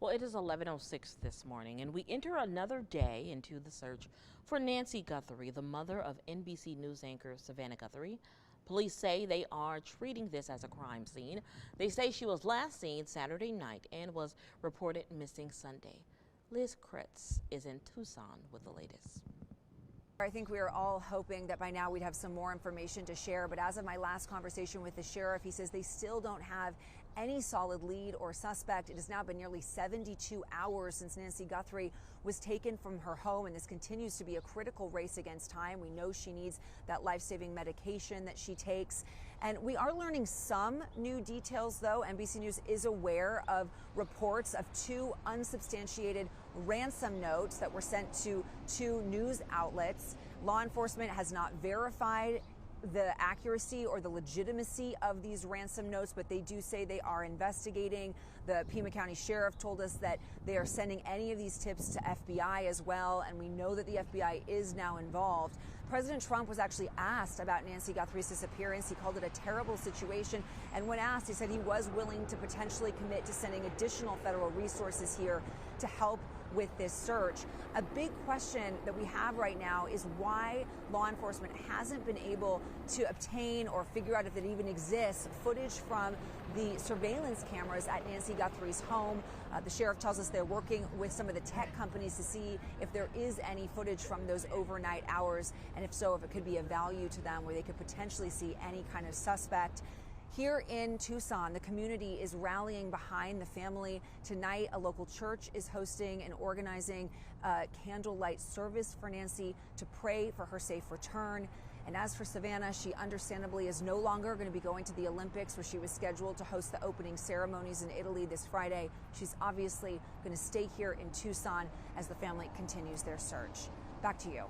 Well, it is 11:06 this morning, and we enter another day into the search for Nancy Guthrie, the mother of NBC News anchor Savannah Guthrie. Police say they are treating this as a crime scene. They say she was last seen Saturday night and was reported missing Sunday. Liz Kretz is in Tucson with the latest. I think we are all hoping that by now we'd have some more information to share, but as of my last conversation with the sheriff, he says they still don't have any solid lead or suspect. It has now been nearly 72 hours since Nancy Guthrie was taken from her home, and this continues to be a critical race against time. We know she needs that life-saving medication that she takes, and we are learning some new details, though. NBC News is aware of reports of two unsubstantiated ransom notes that were sent to two news outlets. Law enforcement has not verified the accuracy or the legitimacy of these ransom notes, but they do say they are investigating. The Pima County Sheriff told us that they are sending any of these tips to FBI as well, and we know that the FBI is now involved. President Trump was actually asked about Nancy Guthrie's disappearance. He called it a terrible situation, and when asked, he said he was willing to potentially commit to sending additional federal resources here to help with this search. A big question that we have right now is why law enforcement hasn't been able to obtain or figure out if it even exists footage from the surveillance cameras at Nancy Guthrie's home. The sheriff tells us they're working with some of the tech companies to see if there is any footage from those overnight hours, and if so, if it could be of value to them where they could potentially see any kind of suspect. Here in Tucson, the community is rallying behind the family. Tonight, a local church is hosting and organizing a candlelight service for Nancy to pray for her safe return. And as for Savannah, she understandably is no longer going to be going to the Olympics, where she was scheduled to host the opening ceremonies in Italy this Friday. She's obviously going to stay here in Tucson as the family continues their search. Back to you.